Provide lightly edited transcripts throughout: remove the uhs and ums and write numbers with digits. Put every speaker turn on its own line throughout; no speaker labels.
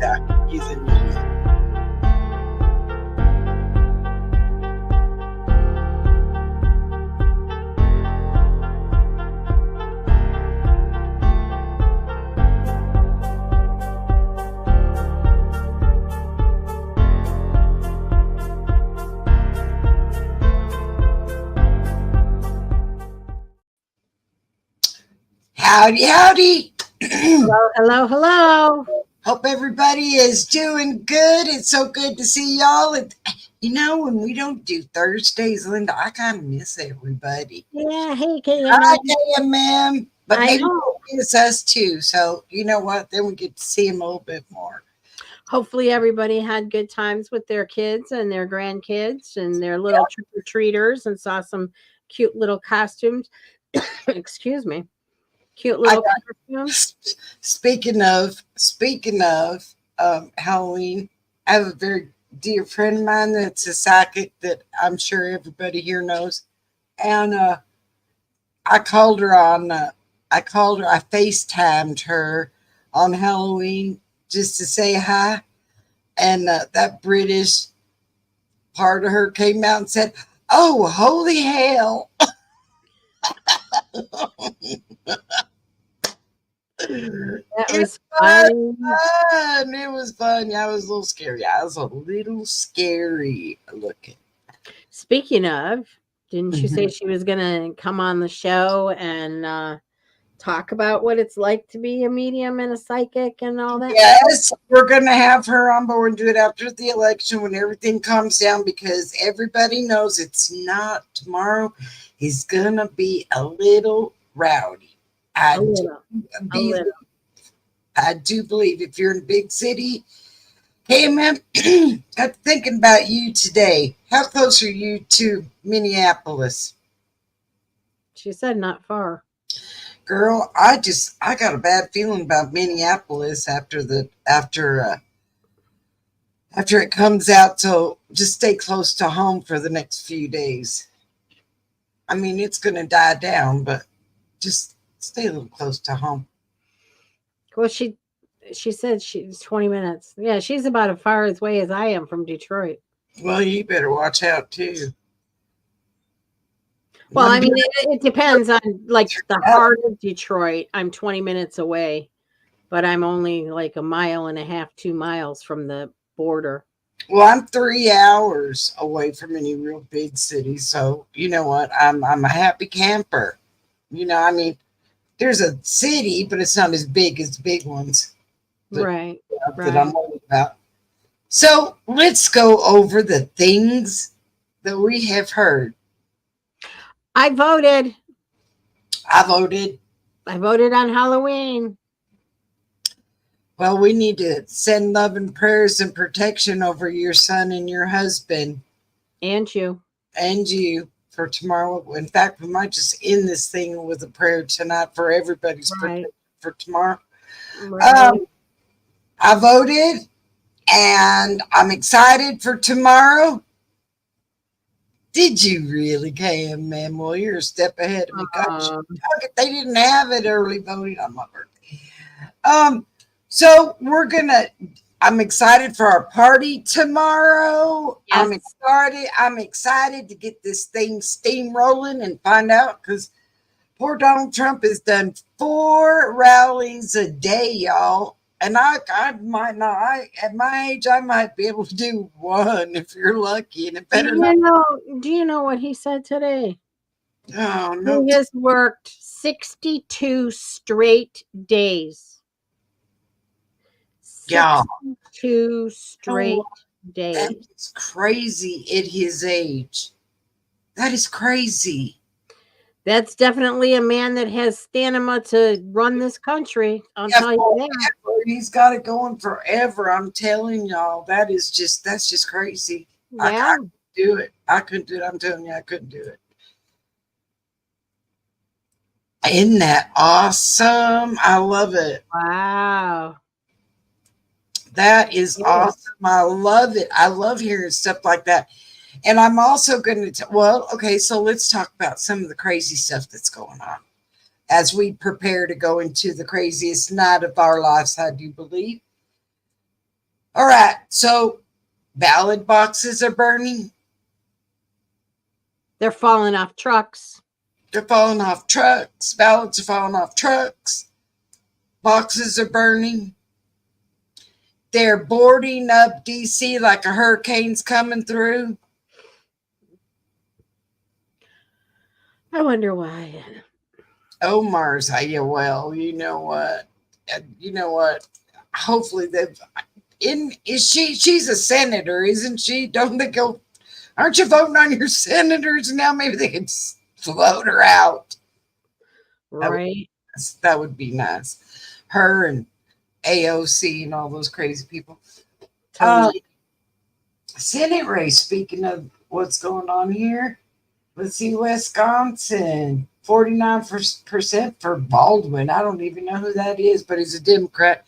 Yeah, he's an idiot. Howdy, howdy.
Hello, hello, hello.
Hope everybody is doing good. It's so good to see y'all. When we don't do Thursdays, Linda, I kind of miss everybody.
Yeah, hey,
Hi,
KMM.
KMM. But
I
maybe
know.
it's us too. So, you know what? Then we get to see them a little bit more.
Hopefully, everybody had good times with their kids and their grandkids and their little trick-or-treaters and saw some cute little costumes. Excuse me. Cute little costumes.
Speaking of Halloween, I have a very dear friend of mine that's a psychic that I'm sure everybody here knows. And I called her on, I FaceTimed her on Halloween just to say hi. And that British part of her came out and said, "Oh, holy hell."
That
It
was
was
fun.
fun. It was fun. I was a little scary. I was a little scary looking.
Speaking of, didn't you say
Mhm.
she was going to come on the show and talk about what it's like to be a medium and a psychic and all that stuff?
Yes, we're going to have her on board and do it after the election when everything calms down because everybody knows it's not tomorrow. He's going to be a little rowdy. I
A
do
little. A
believe,
little.
I do believe if you're in a big city. Hey, man, got thinking about you today. How close are you to Minneapolis?
She said not far.
Girl, I got a bad feeling about Minneapolis after it comes out, so just stay close to home for the next few days. I mean, it's going to die down, but just stay a little close to home.
Well, she said she's 20 minutes. Yeah, she's about as far away as I am from Detroit.
Well, you better watch out too.
Well, I
One
mean, it depends on like the heart of Detroit. I'm 20 minutes away, but I'm only like a mile and a half, 2 miles from the border.
Well, I'm 3 hours away from any real big city, so you know what? I'm a happy camper. I mean, there's a city, but it's not as big as big ones that,
Right,
that I'm
right.
worried about. So let's go over the things that we have heard.
I voted.
I voted.
I voted on Halloween.
Well, we need to send love and prayers and protection over your son and your husband
And you.
and you for tomorrow. In fact, we might just end this thing with a prayer tonight for everybody's
Right,
protection for tomorrow.
right.
I voted and I'm excited for tomorrow. Did you really, Cam, man? Well, you're a step ahead of me. Gosh,
Um,
they didn't have it early voting on my birthday. So I'm excited for our party tomorrow.
yes.
I'm excited to get this thing steamrolling and find out because poor Donald Trump has done 4 rallies a day, y'all. And I might not. At my age, I might be able to do one if you're lucky, and it
Do
better not.
you know? Do you know what he said today?
Oh no,
He has worked 62 straight days.
y'all.
62 straight days.
That is crazy at his age. That is crazy.
That's definitely a man that has stamina to run this country. I'll
Yeah,
tell you that.
forever. He's got it going forever. I'm telling y'all, that's just crazy. I
Yeah.
couldn't do it. I couldn't do it. I'm telling you, I couldn't do it. Isn't that awesome? I love it.
Wow.
That is
It is.
awesome. I love it. I love hearing stuff like that. And I'm also going to, well, okay, so let's talk about some of the crazy stuff that's going on as we prepare to go into the craziest night of our lives, I do believe. All right. So ballot boxes are burning.
They're falling off trucks.
They're falling off trucks. Ballots are falling off trucks. Boxes are burning. They're boarding up DC like a hurricane's coming through.
I wonder why.
Omar's, yeah, well, you know what? You know what? Hopefully they've is she's a senator, isn't she? Don't they go, aren't you voting on your senators now? Maybe they could float her out.
Right.
That would be nice. Her and AOC and all those crazy people.
Totally.
Senate race, speaking of what's going on here, let's see, Wisconsin, 49% for Baldwin. I don't even know who that is, but he's a Democrat.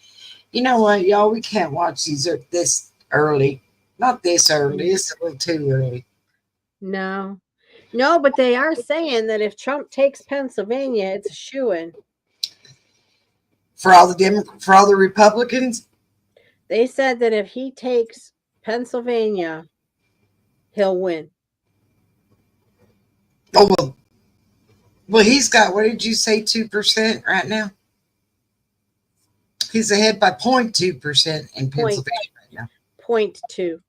You know what, y'all? We can't watch these this early. Not this early. It's a little too early.
No. No, but they are saying that if Trump takes Pennsylvania, it's a shoo-in.
For all the Republicans?
They said that if he takes Pennsylvania, he'll win.
Oh, well, he's got, what did you say, 2% right now? He's ahead by 0.2% in Pennsylvania right now.
0.2.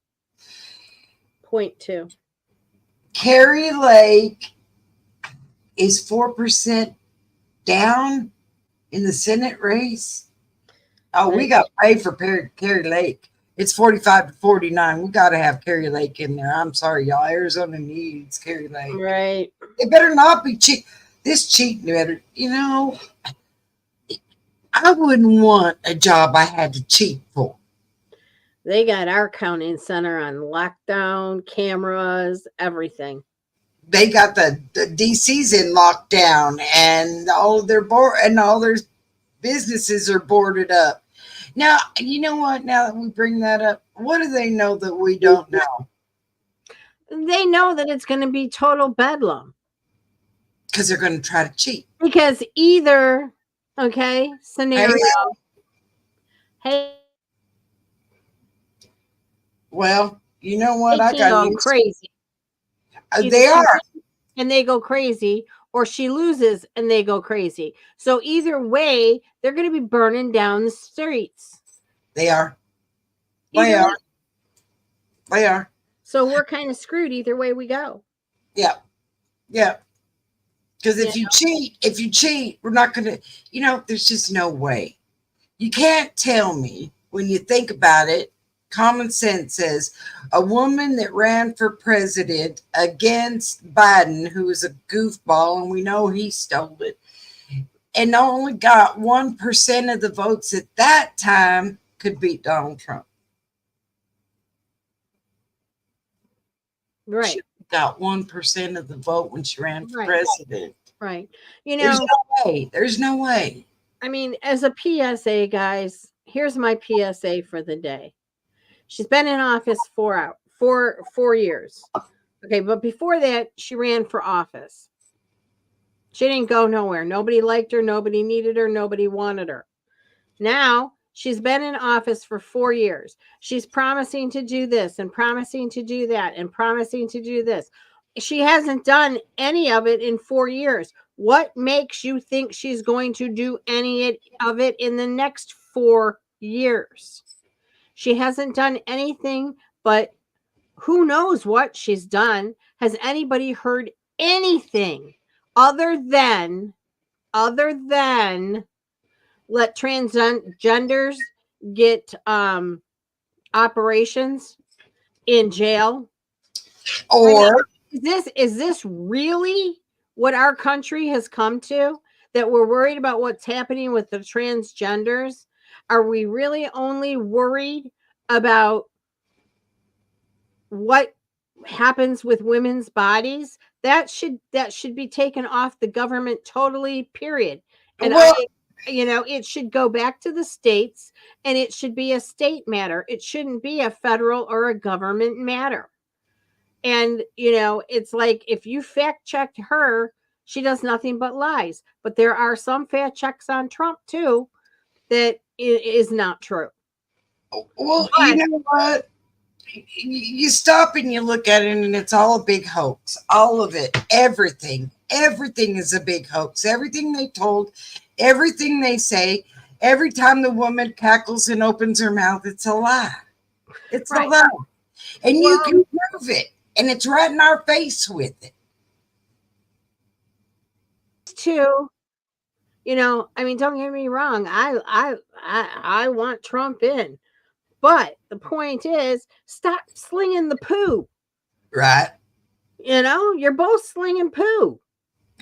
0.2.
Kerry Lake is 4% down in the Senate race. Oh, we got to pay for Kerry Lake. It's 45 to 49. We got to have Kerry Lake in there. I'm sorry, y'all. Arizona needs Kerry Lake.
Right.
It better not be cheap. This cheating better, I wouldn't want a job I had to cheat for.
They got our counting center on lockdown, cameras, everything.
They got the DCs in lockdown, and all their businesses are boarded up. Now, you know what? Now that we bring that up, what do they know that we don't know?
They know that it's going to be total bedlam.
Because they're going to try to cheat.
Because either, scenario. Hey.
Well, you know what? I
got crazy.
They are.
And they go crazy, or she loses and they go crazy. So either way, they're going to be burning down the streets.
They are. They are.
So we're kind of screwed either way we go.
Yeah. Yeah. Because if you cheat, we're not going to, there's just no way. You can't tell me, when you think about it, common sense says a woman that ran for president against Biden, who was a goofball, and we know he stole it, and only got 1% of the votes at that time, could beat Donald Trump.
Right.
She got 1% of the vote when she ran for president.
Right.
There's no way.
I mean, as a PSA, guys, here's my PSA for the day. She's been in office 4 years. Okay, but before that, she ran for office. She didn't go nowhere. Nobody liked her. Nobody needed her. Nobody wanted her. Now, she's been in office for 4 years. She's promising to do this and promising to do that and promising to do this. She hasn't done any of it in 4 years. What makes you think she's going to do any of it in the next 4 years? She hasn't done anything, but who knows what she's done? Has anybody heard anything other than let transgenders get operations in jail?
Or
is this really what our country has come to? That we're worried about what's happening with the transgenders? Are we really only worried about what happens with women's bodies? That should be taken off the government totally, period. And it should go back to the states, and it should be a state matter. It shouldn't be a federal or a government matter. And it's like, if you fact checked her, she does nothing but lies. But there are some fact checks on Trump too that is not true.
Well, you
But
know what? You stop and you look at it, and it's all a big hoax. All of it, everything is a big hoax. Everything they told, everything they say, every time the woman cackles and opens her mouth, it's a lie. It's a
right.
lie, and you
Well,
can prove it, and it's right in our face with it.
too, I mean, don't get me wrong. I want Trump in. But the point is, stop slinging the poo.
Right.
You're both slinging poo.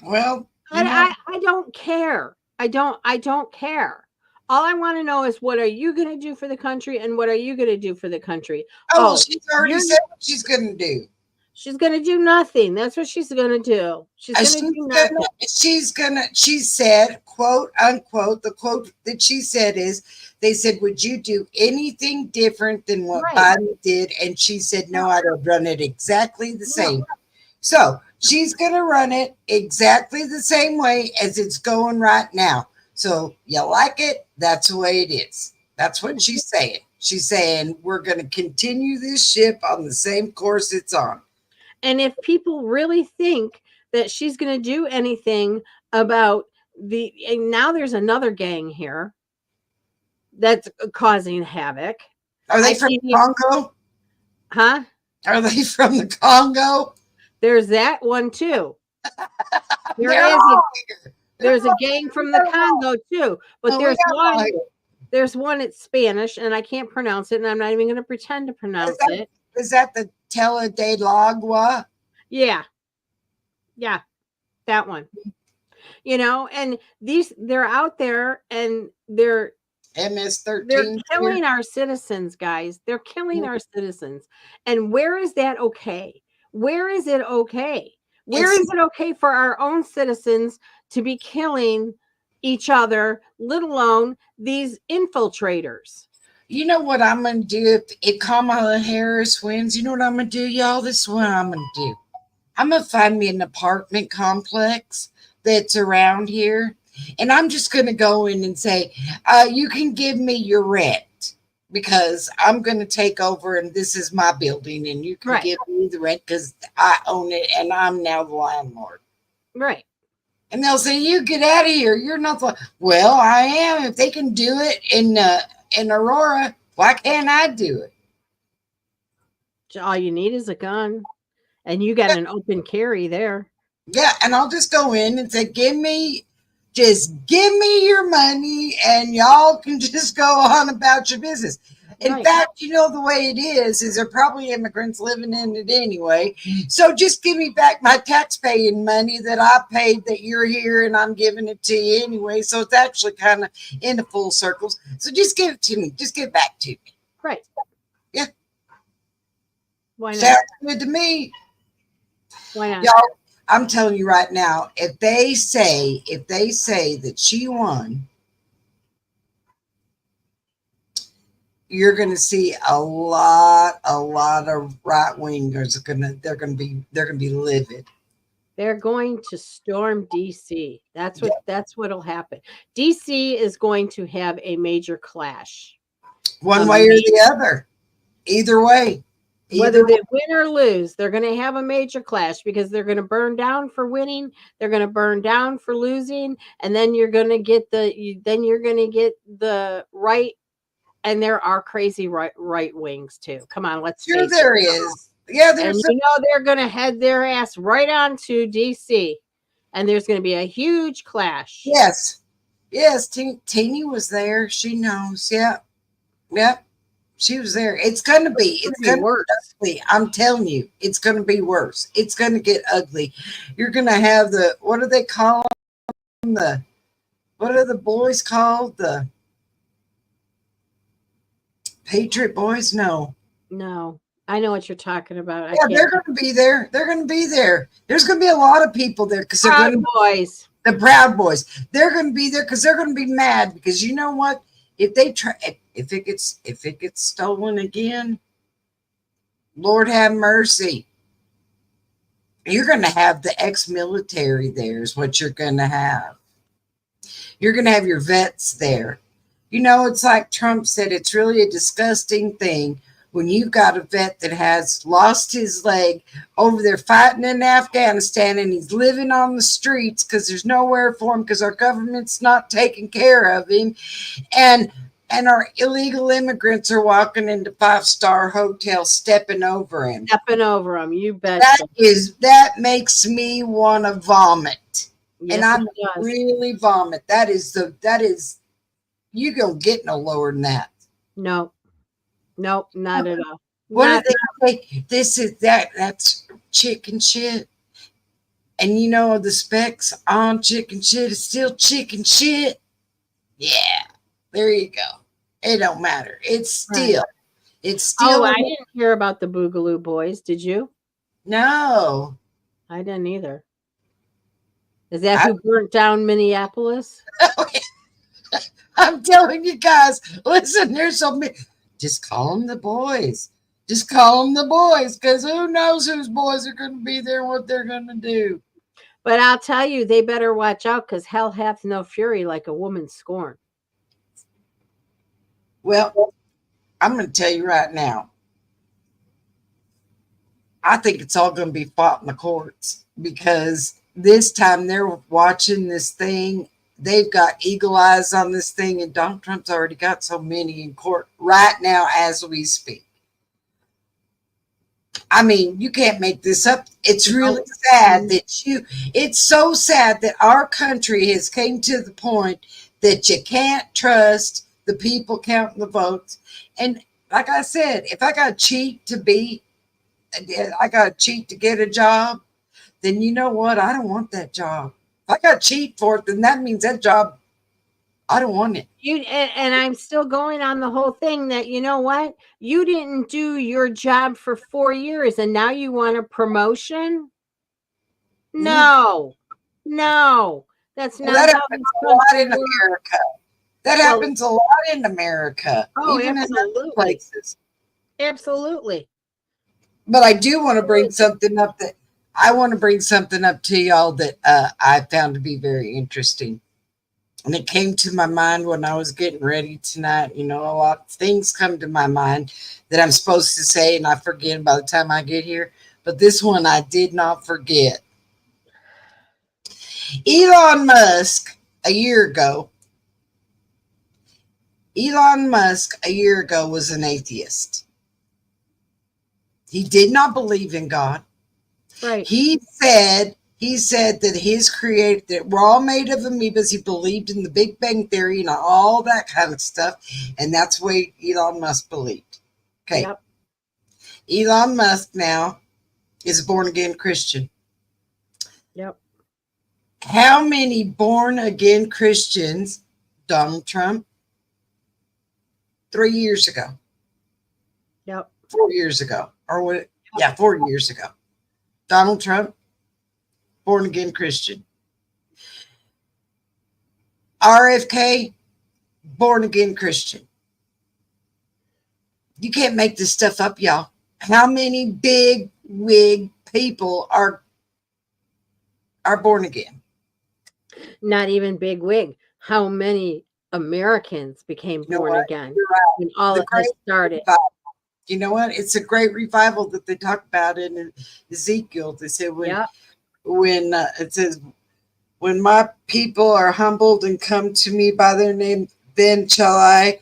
Well,
I don't care. I don't care. All I want to know is, what are you going to do for the country, and what are you going to do for the country?
oh, well,
Oh,
she's already
you're
said what she's going to do.
she's going to do nothing. That's what she's going to do. She's going to do nothing.
She said, quote unquote, the quote that she said is, they said, would you do anything different than what
Right.
Biden did? And she said, no, I'd have run it exactly the
No.
same. So she's going to run it exactly the same way as it's going right now. So you like it? That's the way it is. That's what she's saying. She's saying, we're going to continue this ship on the same course it's on.
And if people really think that she's going to do anything about and now there's another gang here that's causing havoc.
Are they
I
from
see,
Congo?
huh?
Are they from the Congo?
There's that one too.
They're all here.
There's a gang from the Congo too, but
Oh, we got all here.
there's one it's Spanish and I can't pronounce it, and I'm not even going to pretend to pronounce it.
Is that the Tela de Lagua?
Yeah. Yeah, that one. And they're out there, and they're
MS-13.
killing our citizens, guys. They're killing our citizens. And where is that okay? Where is it okay? Where is it okay for our own citizens to be killing each other, let alone these infiltrators?
You know what I'm going to do if Kamala Harris wins? You know what I'm going to do, y'all? This is what I'm going to do. I'm going to find me an apartment complex that's around here, and I'm just going to go in and say, you can give me your rent because I'm going to take over, and this is my building, and you can give me the rent because I own it, and I'm now the landlord.
Right.
And they'll say, you get out of here. You're not the... Well, I am. If they can do it in Aurora, why can't I do it?
All you need is a gun, and you got an open carry there.
Yeah, and I'll just go in and say, just give me your money, and y'all can just go on about your business. In fact, the way it is there are probably immigrants living in it anyway. So just give me back my tax-paying money that I paid, that you're here, and I'm giving it to you anyway. So it's actually kind of in the full circles. So just give it to me. Just give it back to me.
Right.
Yeah.
Why not?
Sounds good to me.
Why not?
Y'all, I'm telling you right now, if they say that she won, you're going to see a lot of right wingers they're going to be livid.
They're going to storm DC. That's what'll happen. DC is going to have a major clash.
One way or the other. Either way.
Whether they win or lose, they're going to have a major clash, because they're going to burn down for winning, they're going to burn down for losing, and then you're going to get the right. And there are crazy right wings too. Come on, let's face
there
it.
is. Yeah,
and they're going to head their ass right on to DC, and there's going to be a huge clash.
Yes, Teeny was there. She knows. Yep. She was there. It's going to be worse. I'm telling you, it's going to be worse. It's going to get ugly. You're going to have what do they call them? What are the boys called? The Patriot boys? No,
I know what you're talking about.
They're going to be there. They're going to be there. There's going to be a lot of people there because they're going to
boys.
The Proud Boys. They're going to be there because they're going to be mad, because you know what? If they try, if it gets stolen again, Lord have mercy. You're going to have the ex-military there is what you're going to have. You're going to have your vets there. You know, it's like Trump said, it's really a disgusting thing when you've got a vet that has lost his leg over there fighting in Afghanistan and he's living on the streets because there's nowhere for him because our government's not taking care of him. And our illegal immigrants are walking into five-star hotels stepping over him.
Stepping over them, you betcha.
That makes me want to vomit.
Yes,
And I
it does.
really vomit. That is you don't get no lower than that.
No, nope, not at all.
What
Not,
do they say? This is that's chicken shit. And you know the specs on chicken shit is still chicken shit. Yeah, there you go. It don't matter. It's
right.
still
Oh, I didn't hear about the Boogaloo Boys. Did you?
no.
I didn't either. Is that who burnt down Minneapolis?
I'm telling you guys, listen, there's so many. Just call them the boys. Just call them the boys, because who knows whose boys are going to be there and what they're going to do.
But I'll tell you, they better watch out, because hell hath no fury like a woman's scorn.
Well, I'm going to tell you right now, I think it's all going to be fought in the courts, because this time they're watching this thing. They've got eagle eyes on this thing, and Donald Trump's already got so many in court right now as we speak. I mean, you can't make this up. It's really sad it's so sad that our country has came to the point that you can't trust the people counting the votes. And like I said, if I got to cheat to get a job, then you know what? I don't want that job. If I got to cheat for it, then that means that job, I don't want it.
And I'm still going on the whole thing that, you know what? You didn't do your job for 4 years and now you want a promotion? No. That's not
that
how
happens
this
a lot
country
in
works.
America. That happens a lot in America.
Oh,
even
absolutely.
in other places.
Absolutely.
But I do want to bring something up to y'all that I found to be very interesting. And it came to my mind when I was getting ready tonight. You know, a lot of things come to my mind that I'm supposed to say, and I forget by the time I get here. But this one I did not forget. Elon Musk, a year ago, was an atheist. He did not believe in God.
Right.
He said that his creator, that we're all made of amoebas. He believed in the Big Bang Theory and all that kind of stuff. And that's the way Elon Musk believed. Okay.
Yep.
Elon Musk now is a born again Christian.
Yep.
How many born again Christians, Donald Trump, 3 years ago?
Yep.
4 years ago. Or what? Yeah, 4 years ago. Donald Trump, born again Christian. RFK, born again Christian. You can't make this stuff up, y'all. How many big wig people are born again?
Not even big wig. How many Americans became born again when all of this started?
You know what? It's a great revival that they talk about in Ezekiel. They say when it says, when my people are humbled and come to me by their name, then shall I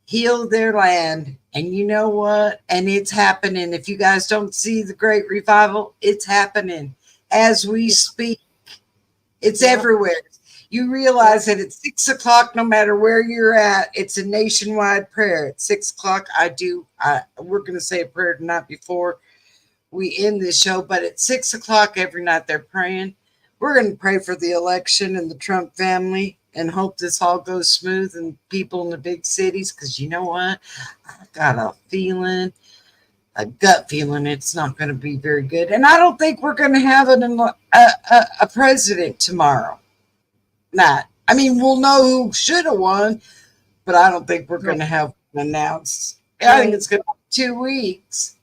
heal their land. And you know what? And it's happening. If you guys don't see the great revival, it's happening as we speak. It's everywhere. You realize that at 6 o'clock, no matter where you're at, it's a nationwide prayer. At 6 o'clock, we're going to say a prayer tonight before we end this show, but at 6 o'clock every night they're praying. We're going to pray for the election and the Trump family and hope this all goes smooth and people in the big cities, because you know what? I've got a gut feeling it's not going to be very good. And I don't think we're going to have a president tomorrow. I mean, we'll know who should have won, but I don't think we're going to have one announced. I think it's going to be 2 weeks.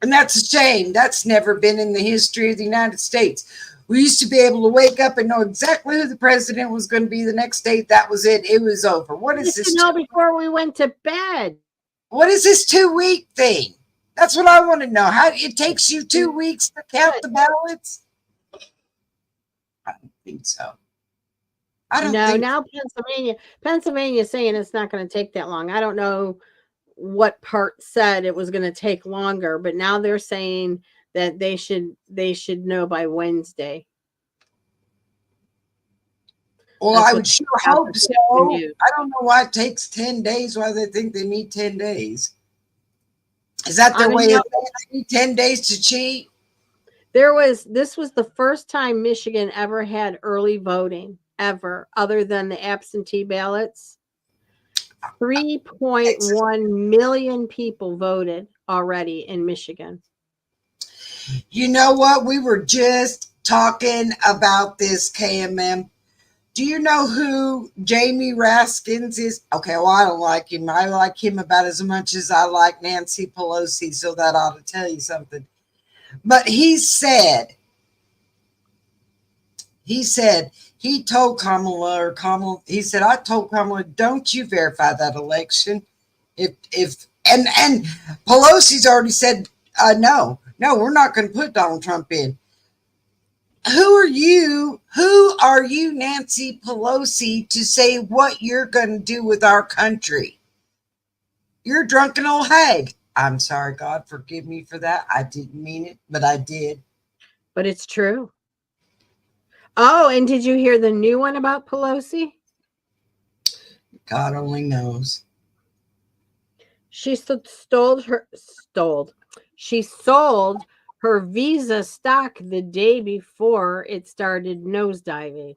And that's a shame. That's never been in the history of the United States. We used to be able to wake up and know exactly who the president was going to be the next day. That was it. It was over. What
We
is
used to
this?
know before we went to bed.
What is this 2 week thing? That's what I want to know. How it takes you 2 weeks to count the ballots? I don't think so. I don't
No,
think
now Pennsylvania is saying it's not going to take that long. I don't know what part said it was going to take longer, but now they're saying that they should know by Wednesday.
Well,
That's
I
what
would sure
got
hope
the
so.
news.
I don't know why it takes 10 days, why they think they need 10 days. Is that their way of saying they need 10 days to cheat?
This was the first time Michigan ever had early voting ever, other than the absentee ballots. 3.1 million people voted already in Michigan.
You know what? We were just talking about this, KMM. Do you know who Jamie Raskins is? Okay, well, I don't like him. I like him about as much as I like Nancy Pelosi, so that ought to tell you something. But he told Kamala, he said, I told Kamala, don't you verify that election. And Pelosi's already said, no, we're not going to put Donald Trump in. Who are you, Nancy Pelosi, to say what you're going to do with our country? You're a drunken old hag. I'm sorry, God, forgive me for that. I didn't mean it, but I did.
But it's true. Oh, and did you hear the new one about Pelosi?
God only knows.
She She sold her Visa stock the day before it started nosediving.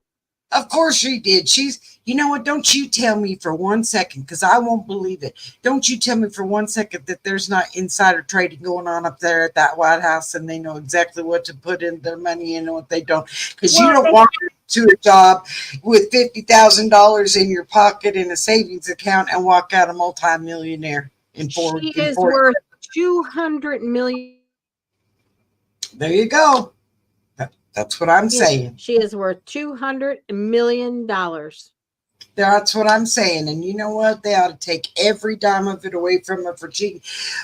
Of course she did. You know what? Don't you tell me for 1 second, because I won't believe it. Don't you tell me for 1 second that there's not insider trading going on up there at that White House, and they know exactly what to put in their money in and what they don't. Because you don't walk to a job with $50,000 in your pocket in a savings account and walk out a multimillionaire in four.
She is worth $200 million.
There you go. That's what I'm saying.
She is worth $200 million.
That's what I'm saying. And you know what? They ought to take every dime of it away from her for cheating.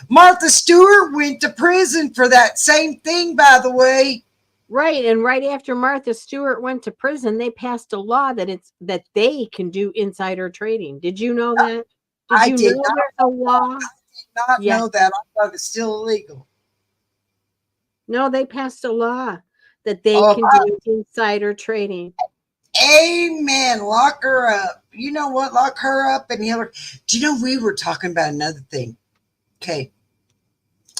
Martha Stewart went to prison for that same thing, by the way.
Right. And right after Martha Stewart went to prison, they passed a law that they can do insider trading. Did you know that? Did you know there's a law?
I did not know that. I thought it was still illegal.
No, they passed a law that they can do insider trading.
Amen. Lock her up. You know what? Lock her up and Hillary. Do you know we were talking about another thing? Okay.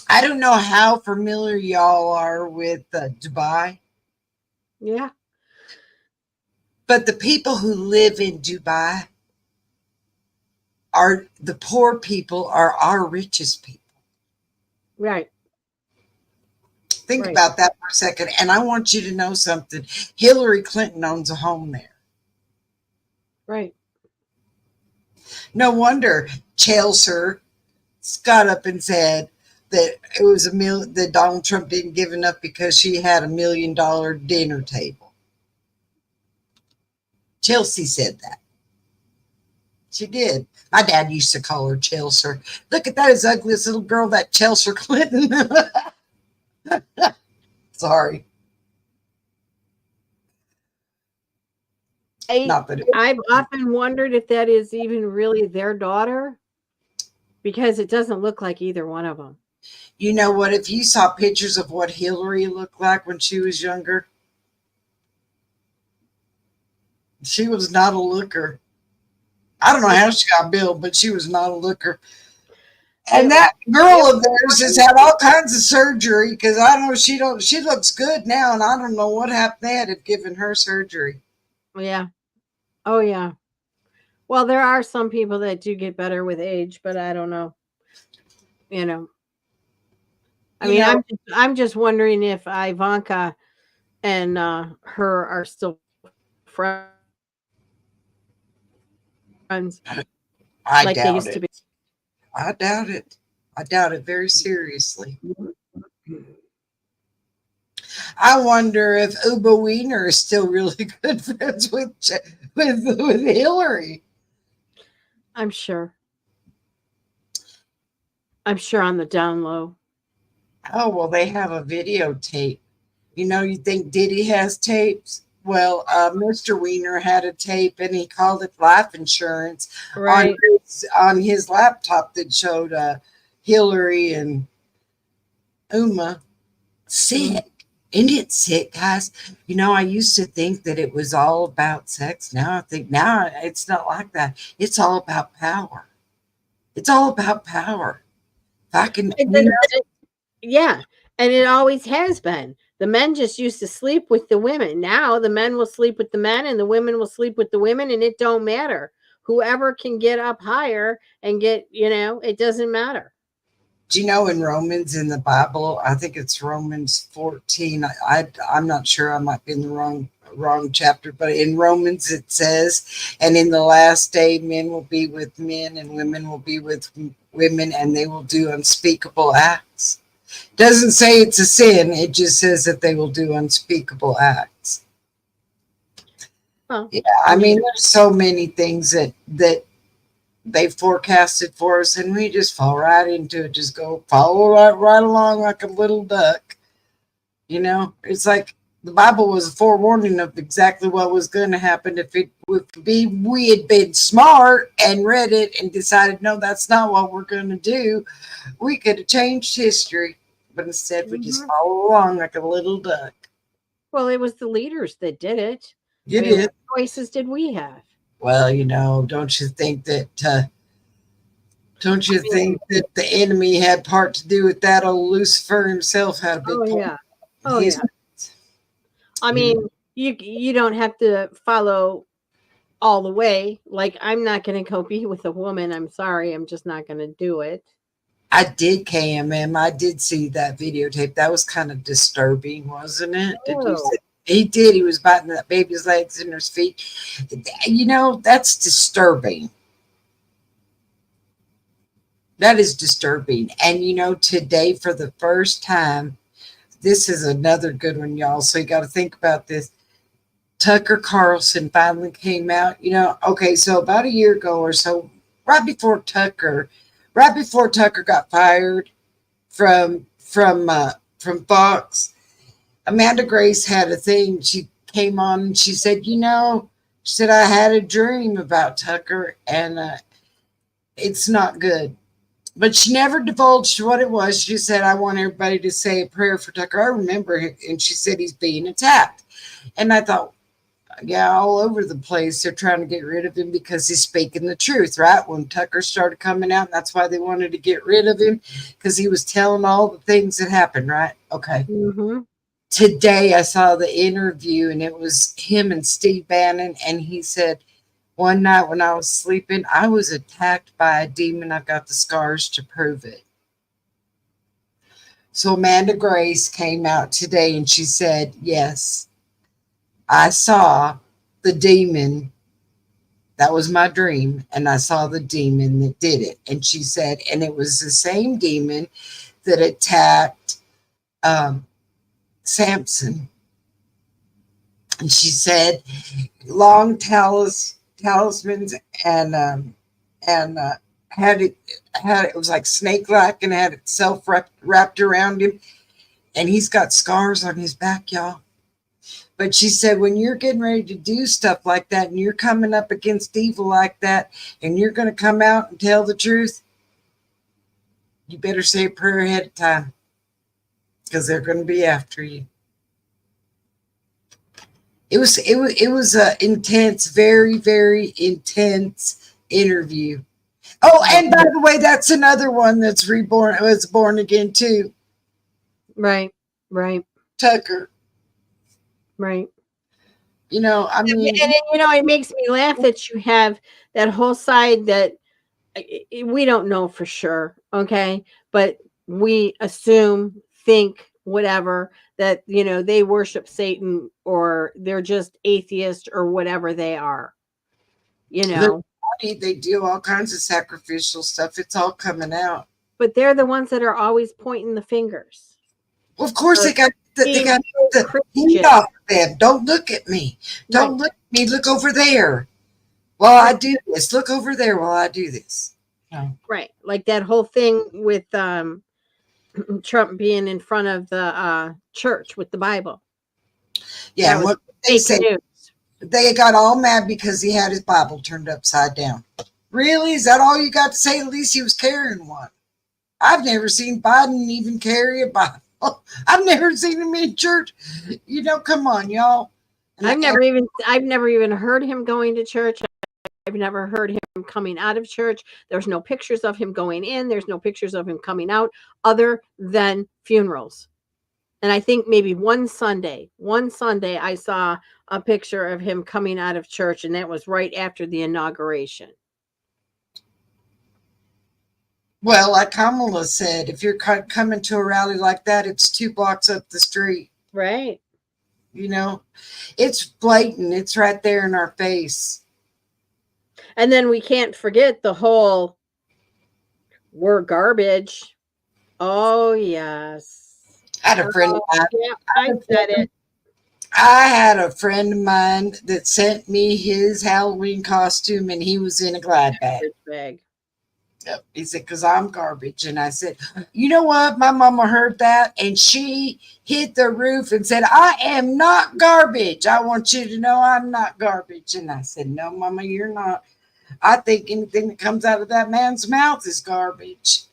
I don't know how familiar y'all are with Dubai.
Yeah.
But the people who live in Dubai are the poor people, are our richest people.
Right.
Think about that for a second. And I want you to know something. Hillary Clinton owns a home there.
Right.
No wonder Chelsea got up and said that it was that Donald Trump didn't give enough because she had $1 million dinner table. Chelsea said that. She did. My dad used to call her Chelsea. Look at that, as ugliest little girl, that Chelsea Clinton. Sorry.
I've often wondered if that is even really their daughter, because it doesn't look like either one of them.
You know what? If you saw pictures of what Hillary looked like when she was younger, she was not a looker. I don't know how she got built, but she was not a looker. And that girl of theirs has had all kinds of surgery, because I know she looks good now, and I don't know what happened. They had to have given her surgery.
Yeah. Oh yeah. Well, there are some people that do get better with age, but I don't know. You know. I'm just wondering if Ivanka and her are still friends.
I doubt it. I doubt it. I doubt it very seriously. I wonder if Uba Weiner is still really good friends with Hillary.
I'm sure. I'm sure on the down low.
Oh well, they have a videotape. You think Diddy has tapes? Well, Mr. Weiner had a tape, and he called it life insurance
Right.
on his laptop that showed Hillary and Uma
Mm.
sick. Isn't it sick, guys? I used to think that it was all about sex. Now I think now it's not like that. It's all about power. It's all about power. If I can,
It does- Yeah, and it always has been. The men just used to sleep with the women. Now the men will sleep with the men and the women will sleep with the women, and it don't matter. Whoever can get up higher and get, it doesn't matter.
do you know in Romans in the Bible? I think it's Romans 14. I'm not sure. I might be in the wrong chapter, but in Romans it says, "And in the last day, men will be with men, and women will be with women, and they will do unspeakable acts." Doesn't say it's a sin. It just says that they will do unspeakable acts.
Well,
Yeah,
I
I mean,
mean,
there's so many things that they forecasted for us, and we just fall right into it. Just go follow right along like a little duck. It's like the Bible was a forewarning of exactly what was going to happen if we had been smart and read it and decided no, that's not what we're going to do. We could have changed history, but instead we just
mhm.
follow along like a little duck.
Well, it was the leaders that did it. I
You
mean,
did.
what choices did we have?
Well, don't you think that? Don't
I
you
mean,
think that the enemy had part to do with that? Old Lucifer himself had a
oh
big part.
yeah, oh
He's,
yeah. I
you know,
mean, you don't have to follow all the way. Like I'm not going to go be with a woman. I'm sorry, I'm just not going to do it.
I did KMM. I did see that videotape. That was kind of disturbing, wasn't it? Did you
Oh,
see? He did. He was biting that baby's legs and her feet. That's disturbing. That is disturbing. And today for the first time, this is another good one, y'all. So you got to think about this. Tucker Carlson finally came out. Okay, so about a year ago or so, right before Tucker, right before Tucker got fired from Fox, Amanda Grace had a thing. She came on and she said, she said I had a dream about Tucker and it's not good. But she never divulged what it was. She said, I want everybody to say a prayer for Tucker. I remember it. And she said he's being attacked. And I thought, yeah, all over the place. They're trying to get rid of him because he's speaking the truth, right? When Tucker started coming out, that's why they wanted to get rid of him because he was telling all the things that happened, right? Okay.
mm-hmm.
Today I saw the interview and it was him and Steve Bannon. And he said, one night when I was sleeping, I was attacked by a demon. I've got the scars to prove it. So Amanda Grace came out today and she said, yes, I saw the demon. That was my dream. And I saw the demon that did it. And she said, and it was the same demon that attacked Samson. And she said, long talismans and had it was like snake like and had itself wrapped around him. And he's got scars on his back, y'all. But she said, when you're getting ready to do stuff like that and you're coming up against evil like that and you're going to come out and tell the truth, you better say a prayer ahead of time because they're going to be after you. It was a intense, very, very intense interview. Oh, and by the way, that's another one that's reborn, was born again too.
Right, right,
Tucker.
right.
I
And
mean,
it makes me laugh that you have that whole side that we don't know for sure, okay? But we assume, think, whatever, that, they worship Satan or they're just atheist or whatever they are, you
their
know.
body, they do all kinds of sacrificial stuff. It's all coming out.
But they're the ones that are always pointing the fingers.
Well, of course
So
they got They got the
Christian.
heat off them. Don't look at me. Don't
Right.
look at me. Look over there while I do this. Look over there while I do this. No.
Right. Like that whole thing with Trump being in front of the church with the Bible.
Yeah,
That
and
was
what they
fake
say,
news.
they got all mad because he had his Bible turned upside down. Really? Is that all you got to say? At least he was carrying one. I've never seen Biden even carry a Bible. I've never seen him in church. You know, come on, y'all. And
I've never even heard him going to church. I've never heard him coming out of church. There's no pictures of him going in. There's no pictures of him coming out other than funerals. And I think maybe one Sunday I saw a picture of him coming out of church, and that was right after the inauguration.
well, like Kamala said, if you're coming to a rally like that, it's 2 blocks up the street.
Right.
You know, it's blatant. It's right there in our face.
And then we can't forget the whole "we're garbage." Oh, yes.
I had a friend of mine.
Yeah, I said it.
I had a friend of mine that sent me his Halloween costume, and he was in a Glad bag.
Bag.
Yep. He said, "Because I'm garbage." And I said, "You know what? My mama heard that, and she hit the roof and said, 'I am not garbage. I want you to know I'm not garbage.'" And I said, "No, mama, you're not. I think anything that comes out of that man's mouth is garbage."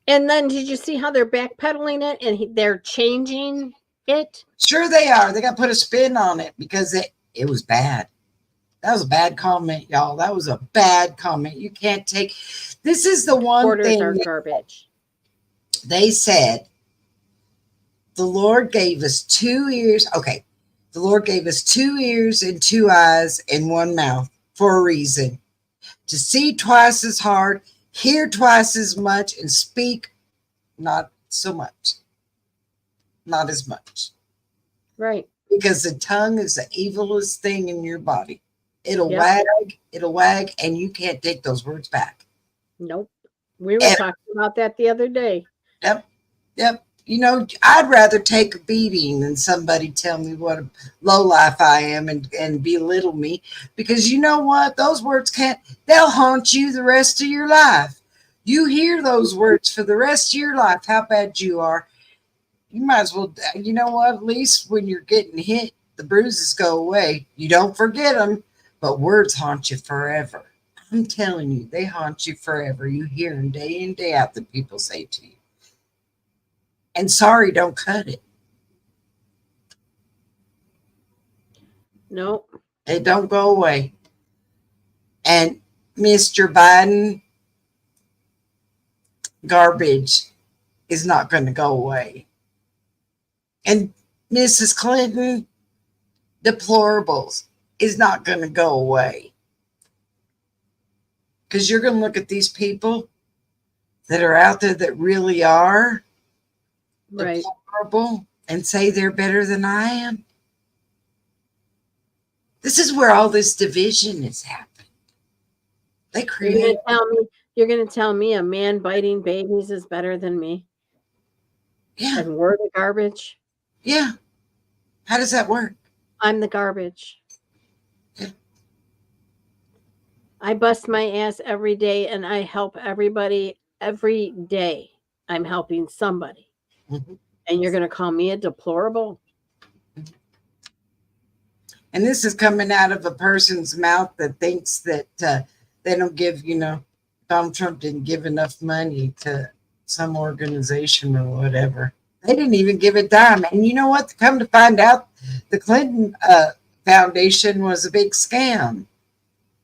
And then did you see how they're backpedaling it and they're changing it?
Sure they are. They got to put a spin on it because it was bad. That was a bad comment, y'all. That was a bad comment. You can't take. This is the one
Orders
thing
are garbage.
they said. The Lord gave us 2 ears. Okay. The Lord gave us 2 ears and 2 eyes and 1 mouth for a reason. To see twice as hard, hear twice as much, and speak not so much. Not as much.
Right.
Because the tongue is the evilest thing in your body. It'll wag, and you can't take those words back.
Nope. We were talking about that the other day.
Yep. You know, I'd rather take a beating than somebody tell me what a lowlife I am and belittle me. Because you know what? Those words they'll haunt you the rest of your life. You hear those words for the rest of your life, how bad you are. You might as well, you know what? At least when you're getting hit, the bruises go away. You don't forget them, but words haunt you forever. I'm telling you, they haunt you forever. You hear them day in, day out that people say to you. And sorry, don't cut it.
Nope.
They don't go away. And Mr. Biden, garbage is not going to go away. And Mrs. Clinton, deplorables is not going to go away. Because you're going to look at these people that are out there that really are
right.
deplorable and say they're better than I am. This is where all this division is happening. They create.
You're going to tell me a man biting babies is better than me?
Yeah.
And we're the garbage?
Yeah. How does that work?
I'm the garbage.
Yeah.
I bust my ass every day and I help everybody every day. I'm helping somebody.
Mm-hmm.
And you're going to call me a deplorable?
And this is coming out of a person's mouth that thinks that they don't give, Donald Trump didn't give enough money to some organization or whatever. They didn't even give a dime. And you know what? Come to find out, the Clinton Foundation was a big scam.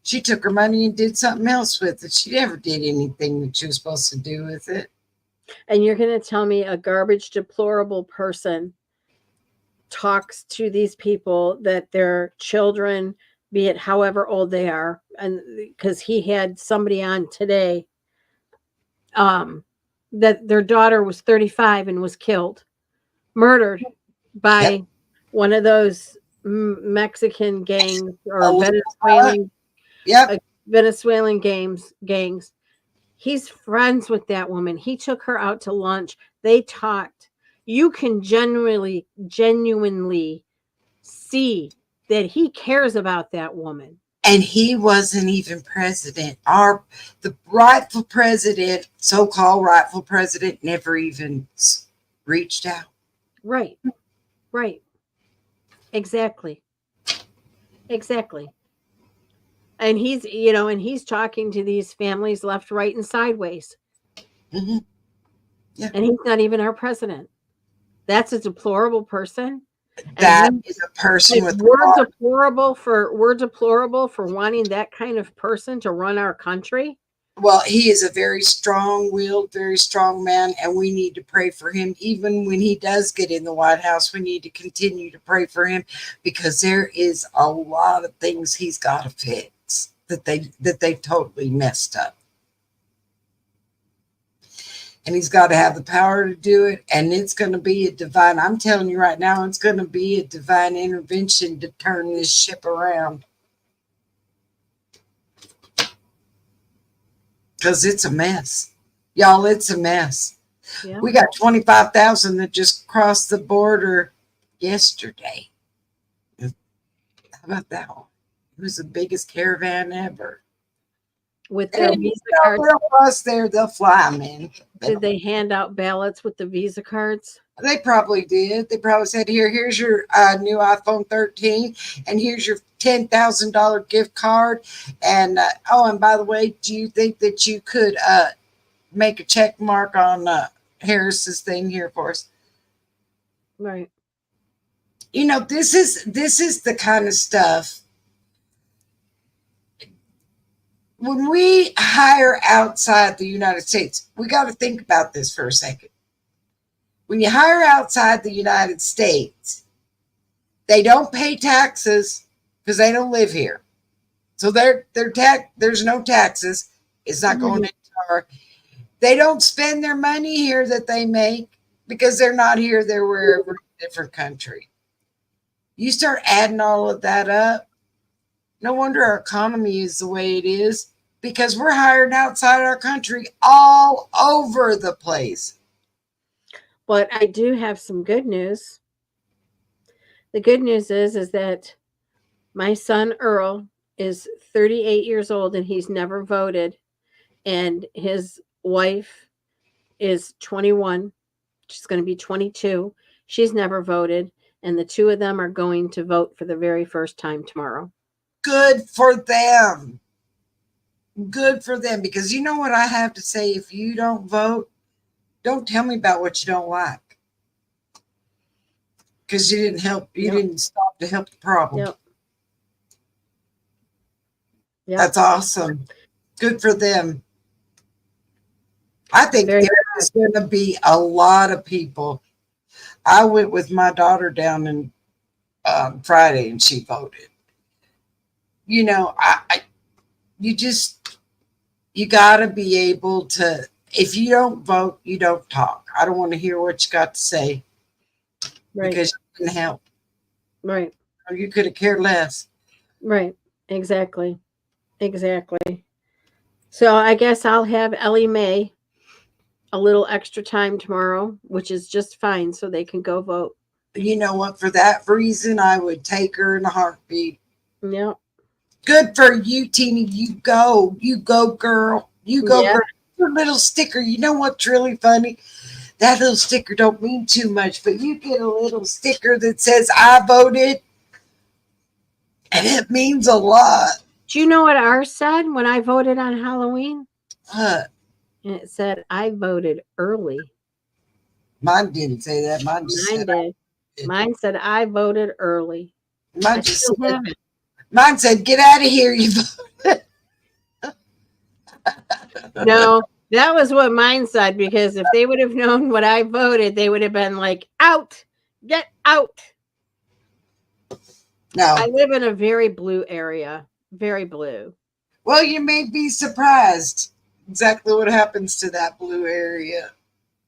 She took her money and did something else with it. She never did anything that she was supposed to do with it.
And you're going to tell me a garbage, deplorable person talks to these people that their children, be it however old they are, and because he had somebody on today, that their daughter was 35 and was murdered by one of those Mexican gangs or Venezuelan gangs. He's friends with that woman. He took her out to lunch. They talked. you can genuinely see that he cares about that woman.
And he wasn't even president. The rightful president, so-called rightful president, never even reached out.
Right. Right. Exactly. Exactly. And he's talking to these families left, right, and sideways.
Mm-hmm. Yeah.
And he's not even our president. That's a deplorable person.
That
And
is a person
like,
with a
we're
heart.
deplorable for wanting that kind of person to run our country.
Well, he is a very strong-willed, very strong man, and we need to pray for him. Even when he does get in the White House, we need to continue to pray for him because there is a lot of things he's got to fix that they totally messed up. And he's got to have the power to do it. And it's going to be a divine, I'm telling you right now, it's going to be a divine intervention to turn this ship around. Because it's a mess. Y'all, it's a mess.
Yeah.
We got 25,000 that just crossed the border yesterday. How about that one? It was the biggest caravan ever.
With their visa cards.
They'll cross there, they'll fly, man.
Did they hand out ballots with the visa cards?
They probably did. They probably said, here's your new iPhone 13, and here's your $10,000 gift card. And, and by the way, do you think that you could make a check mark on Harris's thing here for us?
Right.
This is the kind of stuff. When we hire outside the United States, we got to think about this for a second. When you hire outside the United States, they don't pay taxes because they don't live here. So there's no taxes. It's not going into our. They don't spend their money here that they make because they're not here. They're wherever in a different country. You start adding all of that up. No wonder our economy is the way it is because we're hired outside our country all over the place.
But I do have some good news. The good news is that my son Earl is 38 years old and he's never voted. And his wife is 21. She's going to be 22. She's never voted. And the two of them are going to vote for the very first time tomorrow.
Good for them. Good for them. Because you know what I have to say? If you don't vote, don't tell me about what you don't like. Because you didn't help. You didn't stop to help the problem.
Yep.
That's awesome. Good for them. I think there's going to be a lot of people. I went with my daughter down on Friday and she voted. You got to be able to, if you don't vote, you don't talk. I don't want to hear what you got to say. Right. Because you didn't help.
Right.
Or you could have cared less.
Right. Exactly. So I guess I'll have Ellie Mae a little extra time tomorrow, which is just fine, so they can go vote.
You know what? For that reason, I would take her in a heartbeat.
Yep.
Good for you, Tina. You go, girl. You go, girl. Your little sticker. You know what's really funny? That little sticker don't mean too much, but you get a little sticker that says I voted, and it means a lot.
Do you know what ours said when I voted on Halloween?
What?
And it said, I voted early.
Mine didn't say that. Mine did.
Mine said, I voted early.
Mine said, get out of here, you voted.
No, that was what mine said, because if they would have known what I voted, they would have been like, out, get out.
No.
I live in a very blue area. Very blue.
Well, you may be surprised exactly what happens to that blue area.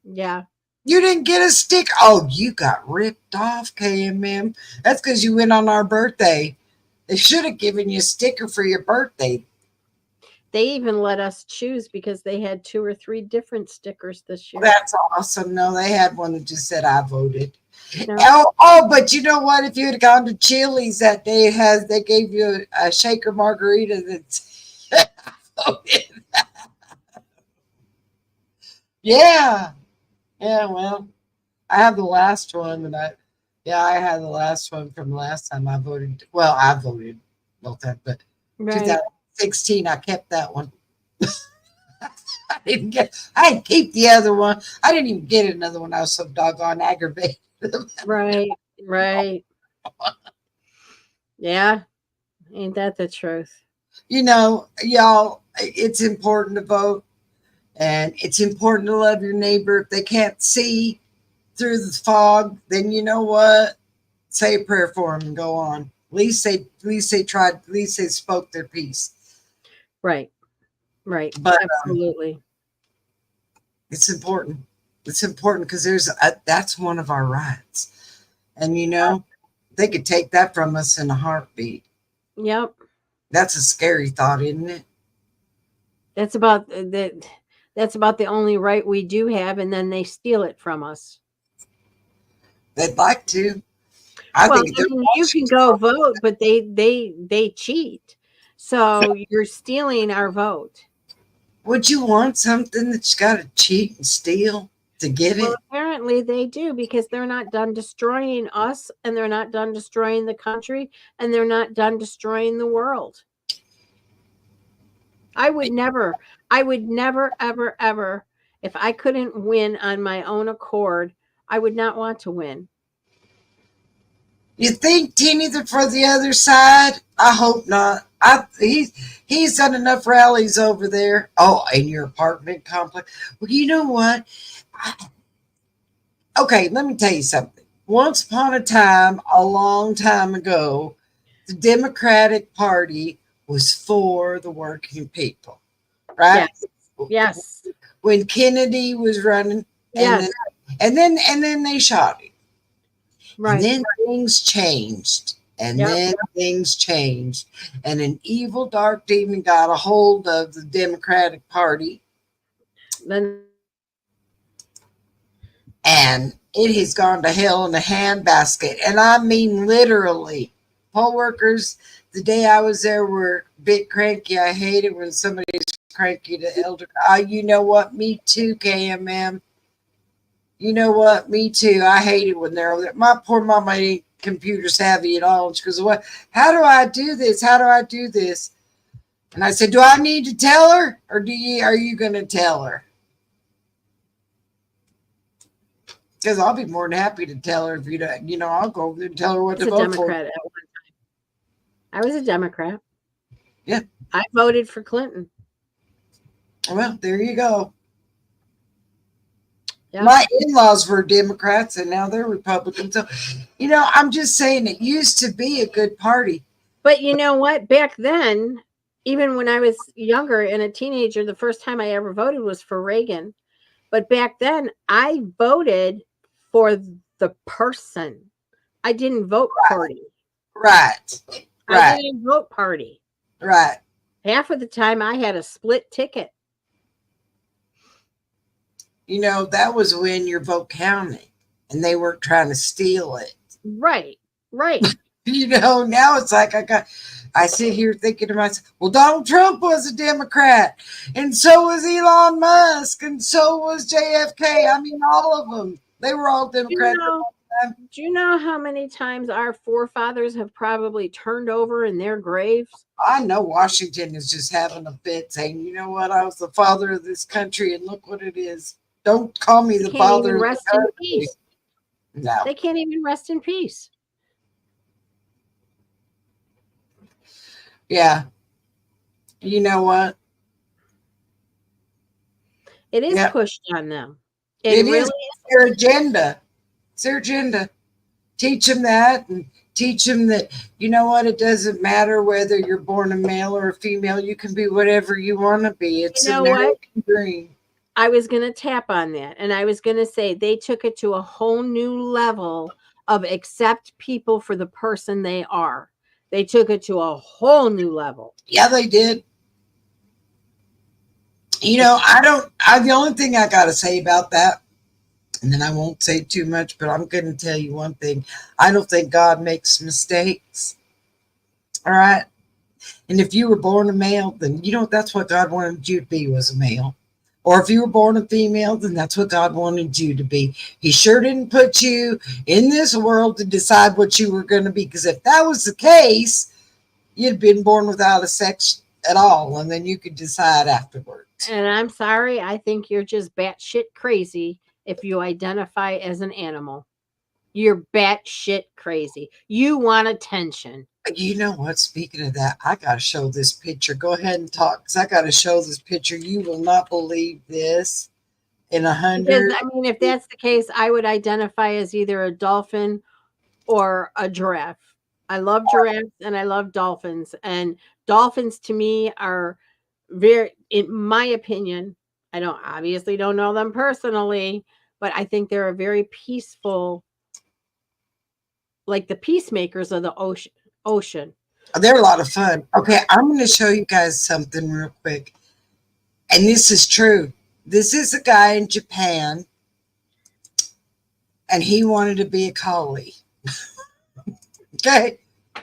Yeah.
You didn't get a stick. Oh, you got ripped off, KMM. That's because you went on our birthday. They should have given you a sticker for your birthday.
They even let us choose because they had 2 or 3 different stickers this year.
That's awesome. No, they had one that just said I voted.
No.
Oh, but you know what? If you had gone to Chili's that day, they gave you a shaker margarita that's voted. Yeah. Yeah, well, I have the last one I had the last one from the last time I voted. Well, I voted both times, but
Right.
2016, I kept that one. I didn't keep the other one. I didn't even get another one. I was so doggone aggravated.
Right. Right. Yeah. Ain't that the truth?
You know, y'all, it's important to vote and it's important to love your neighbor. If they can't see through the fog, then you know what? Say a prayer for them and go on. At least they tried, at least they spoke their piece.
Right. Right.
But
Absolutely.
it's important. It's important because that's one of our rights. And you know, they could take that from us in a heartbeat.
Yep.
That's a scary thought, isn't it?
That's about that's about the only right we do have, and then they steal it from us.
They'd like to. I
Well,
think
I
they're
mean, you can go vote, but they cheat. So you're stealing our vote.
would you want something that you got to cheat and steal to get
Well,
it?
apparently they do because they're not done destroying us and they're not done destroying the country and they're not done destroying the world. I would never, ever, ever, if I couldn't win on my own accord, I would not want to win.
You think Teeny for the other side? I hope not. He's done enough rallies over there. Oh, in your apartment complex. Well, you know what? Okay, let me tell you something. Once upon a time, a long time ago, the Democratic Party was for the working people, right?
Yes. Yes.
When Kennedy was running, and
Yes.
then they shot him. And
Right.
then things changed. And
Yep.
then things changed. And an evil dark demon got a hold of the Democratic Party.
Then
And it has gone to hell in a handbasket. And I mean literally. Poll workers, the day I was there, were a bit cranky. I hate it when somebody's cranky to elder. You know what? Me too, KMM. You know what? Me too. I hate it when they're there. My poor mama ain't computer savvy at all. And she goes, "What? How do I do this? How do I do this?" And I said, "Do I need to tell her, or are you going to tell her?" Because I'll be more than happy to tell her if you don't. You know, I'll go over there and tell her what
I
to
was a
vote
Democrat at one time. I was a Democrat.
Yeah.
I voted for Clinton.
for. Well, there you go.
Yep.
My in-laws were Democrats, and now they're Republicans. So, you know, I'm just saying it used to be a good party.
But you know what? Back then, even when I was younger and a teenager, the first time I ever voted was for Reagan. But back then, I voted for the person. I didn't vote party.
Right.
I
Right.
didn't vote party.
Right.
Half of the time, I had a split ticket.
You know, that was when your vote counted and they weren't trying to steal it.
Right. Right.
You know, now it's like I sit here thinking to myself, well, Donald Trump was a Democrat, and so was Elon Musk, and so was JFK. I mean, all of them. They were all Democrats.
Do you know how many times our forefathers have probably turned over in their graves?
I know Washington is just having a fit saying, you know what, I was the father of this country, and look what it is. Don't call me
They
the
can't
father
even
of
rest
the
in
country.
peace.
No.
They can't even rest in peace.
Yeah. You know what?
It is
Yep.
pushed on them.
It
really
is their agenda. It's their agenda. Teach them that and teach them that, you know what, it doesn't matter whether you're born a male or a female. You can be whatever you want to be. It's
You know
an
what?
American dream.
I was going to tap on that. And I was going to say they took it to a whole new level of accept people for the person they are. They took it to a whole new level.
Yeah, they did. The only thing I got to say about that, and then I won't say too much, but I'm going to tell you one thing. I don't think God makes mistakes. All right. And if you were born a male, then that's what God wanted you to be, was a male. Or if you were born a female, then that's what God wanted you to be. He sure didn't put you in this world to decide what you were going to be. Because if that was the case, you'd been born without a sex at all, and then you could decide afterwards.
And I'm sorry, I think you're just batshit crazy if you identify as an animal. You're batshit crazy. You want attention.
You know what? Speaking of that, I got to show this picture. Go ahead and talk, because I got to show this picture. You will not believe this. In
Because
100.
I mean, if that's the case, I would identify as either a dolphin or a giraffe. I love giraffes and I love dolphins. And dolphins to me are very, in my opinion, I don't know them personally, but I think they're a very peaceful, like the peacemakers of the ocean.
They're a lot of fun. Okay, I'm going to show you guys something real quick. And this is true. This is a guy in Japan, and he wanted to be a collie. Okay,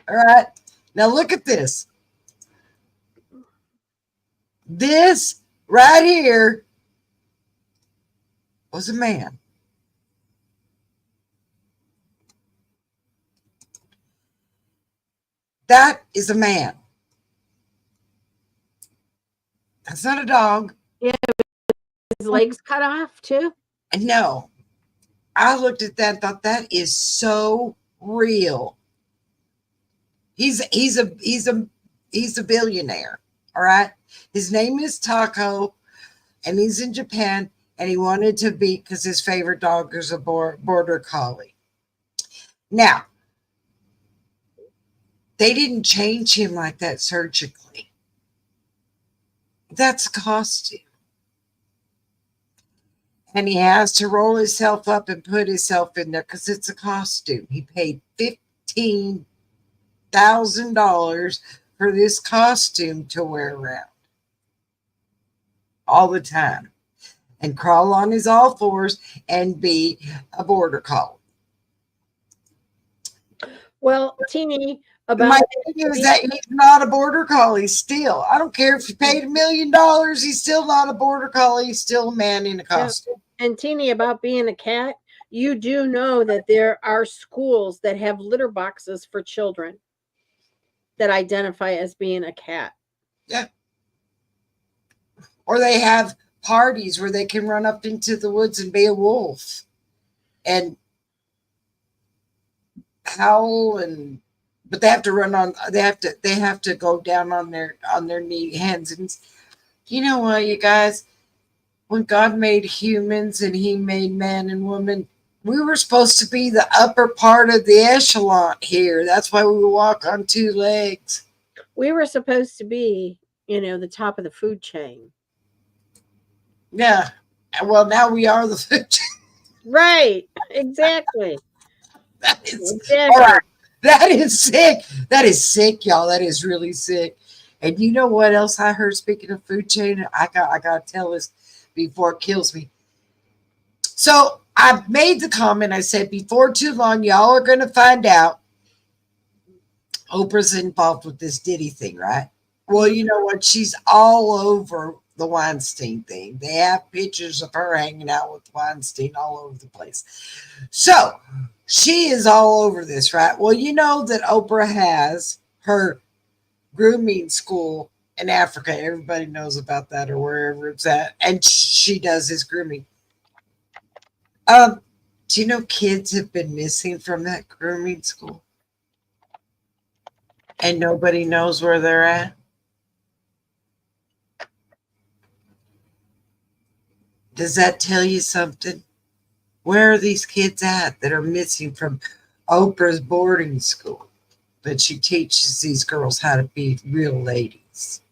all right. Now look at this. This right here was a man. That is a man. That's not a dog.
Yeah, his legs cut off too.
And no, I looked at that and thought that is so real. He's a billionaire. All right. His name is Taco, and he's in Japan, and he wanted to be, because his favorite dog is a border collie. Now, they didn't change him like that surgically. That's a costume. And he has to roll himself up and put himself in there because it's a costume. He paid $15,000 for this costume to wear around all the time and crawl on his all fours and be a border collie.
Well, Teeny,
My
about
thing is that he's not a border collie still. I don't care if you paid $1 million, he's still not a border collie. He's still a man in a costume.
and Teeny, about being a cat, you do know that there are schools that have litter boxes for children that identify as being a cat.
Yeah. Or they have parties where they can run up into the woods and be a wolf and howl, but they have to run on, they have to go down on their hands. And you know what, you guys, when God made humans and he made man and woman, we were supposed to be the upper part of the echelon here. That's why we walk on two legs.
We were supposed to be, the top of the food chain.
Yeah. Well, now we are the food chain.
Right. Exactly.
Exactly. All right. That is sick. That is sick, y'all. That is really sick. And you know what else I heard? Speaking of food chain, I got to tell this before it kills me. So I made the comment. I said, before too long, y'all are going to find out Oprah's involved with this Diddy thing, right? Well, you know what? She's all over the Weinstein thing. They have pictures of her hanging out with Weinstein all over the place. So she is all over this, right? Well, you know that Oprah has her grooming school in Africa. Everybody knows about that, or wherever it's at. And she does his grooming. Do you know kids have been missing from that grooming school? And nobody knows where they're at? Does that tell you something? Where are these kids at that are missing from Oprah's boarding school? But she teaches these girls how to be real ladies.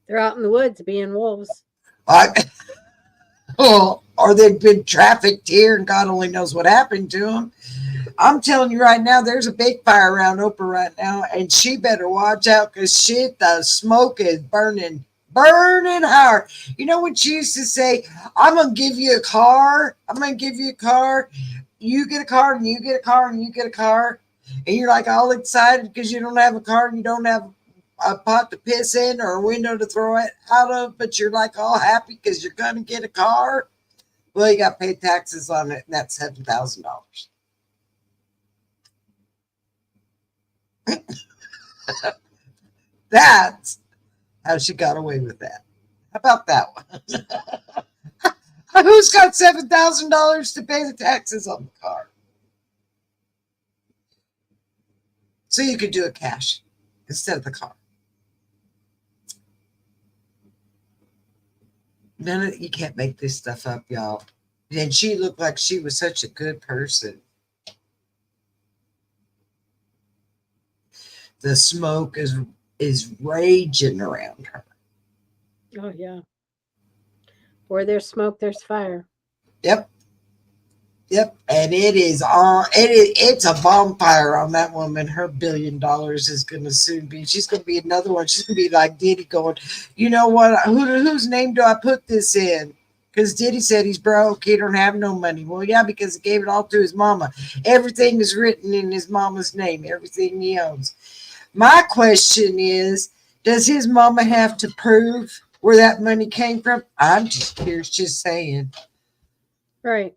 They're out in the woods being wolves.
Or they've been trafficked here and God only knows what happened to them. I'm telling you right now, there's a big fire around Oprah right now, and she better watch out because the smoke is burning burning hard. You know what you used to say? I'm gonna give you a car. I'm gonna give you a car. You get a car, and you get a car, and you get a car, and you're like all excited because you don't have a car and you don't have a pot to piss in or a window to throw it out of, but you're like all happy because you're gonna get a car. Well, you got to pay taxes on it, and that's $7,000. That's how she got away with that. How about that one? Who's got $7,000 to pay the taxes on the car? So you could do it cash instead of the car. You can't make this stuff up, y'all. And she looked like she was such a good person. The smoke is raging around her.
Oh yeah. Where there's smoke, there's fire.
Yep. Yep. And it's a bonfire on that woman. Her $1 billion is gonna soon be. She's gonna be another one. She's gonna be like Diddy going, you know what? Whose name do I put this in? Because Diddy said he's broke, he don't have no money. Well, yeah, because he gave it all to his mama. Everything is written in his mama's name, everything he owns. My question is, does his mama have to prove where that money came from? I'm just curious, just saying.
Right.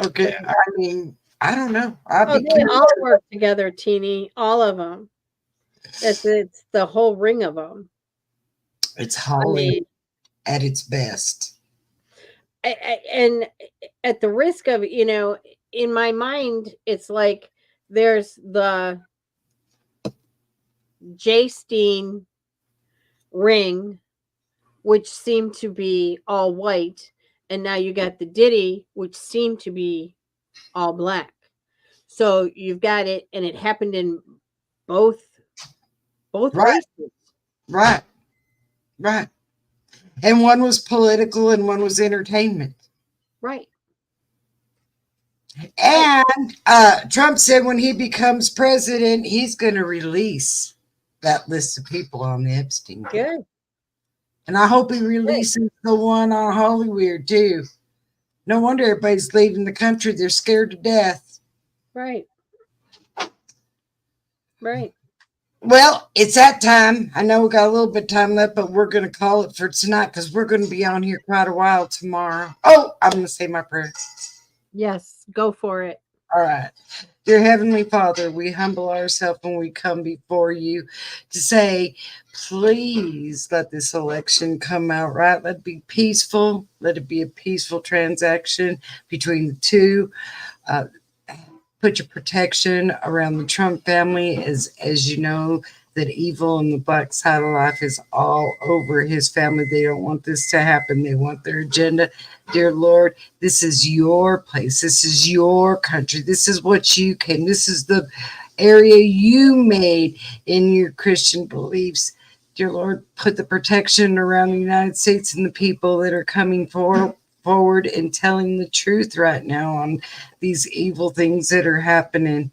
Okay, I mean, I don't know.
They all work together, Teeny. All of them. It's the whole ring of them.
It's Holly at its best.
And at the risk of, in my mind, it's like there's the J-Steen ring, which seemed to be all white, and now you got the Diddy, which seemed to be all black. So you've got it, and it happened in both
right.
races.
Right. And one was political and one was entertainment.
Right.
And Trump said when he becomes president, he's going to release that list of people on the Epstein.
Good.
And I hope he releases the one on Hollywood too. No wonder everybody's leaving the country. They're scared to death.
Right.
Well, it's that time. I know we got a little bit of time left, but we're going to call it for tonight because we're going to be on here quite a while tomorrow. Oh, I'm going to say my prayer.
Yes, go for it.
All right. Dear Heavenly Father, we humble ourselves when we come before you to say, please let this election come out right. Let it be peaceful. Let it be a peaceful transaction between the two. Put your protection around the Trump family. As you know, that evil and the black side of life is all over his family. They don't want this to happen. They want their agenda. Dear Lord, this is your place. This is your country. This is what you came. This is the area you made in your Christian beliefs. Dear Lord, put the protection around the United States and the people that are coming forward and telling the truth right now on these evil things that are happening.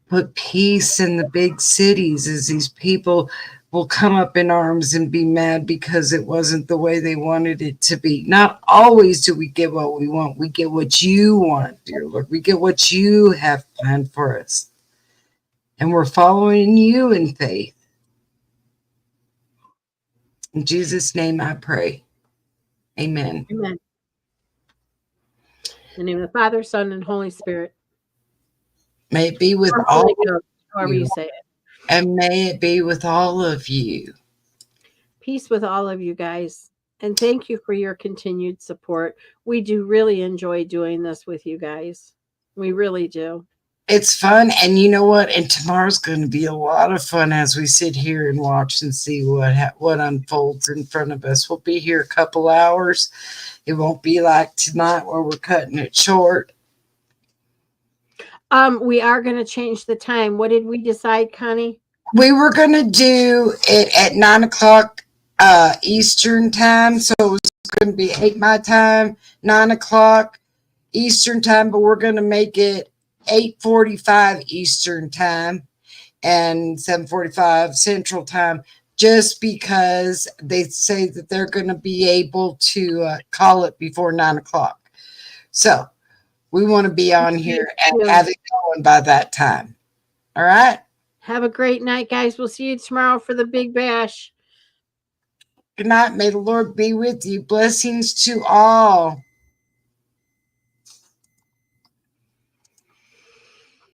Put peace in the big cities as these people will come up in arms and be mad because it wasn't the way they wanted it to be. Not always do we get what we want. We get what you want, dear Lord. We get what you have planned for us. And we're following you in faith. In Jesus' name I pray. Amen.
Amen. In the name of the Father, Son, and Holy Spirit.
May it be with all of you.
However you say it.
And may it be with all of you.
Peace with all of you guys. And thank you for your continued support. We do really enjoy doing this with you guys. We really do.
It's fun. And you know what? And tomorrow's going to be a lot of fun as we sit here and watch and see what unfolds in front of us. We'll be here a couple hours. It won't be like tonight where we're cutting it short.
We are going to change the time. What did we decide, Connie?
We were going to do it at 9 o'clock Eastern time. So it was going to be 8 my time, 9 o'clock Eastern time, but we're going to make it 8:45 Eastern time. and 7:45 Central Time, just because they say that they're going to be able to call it before 9 o'clock. So we want to be on here and have it going by that time. All right.
Have a great night, guys. We'll see you tomorrow for the big bash.
Good night. May the Lord be with you. Blessings to all.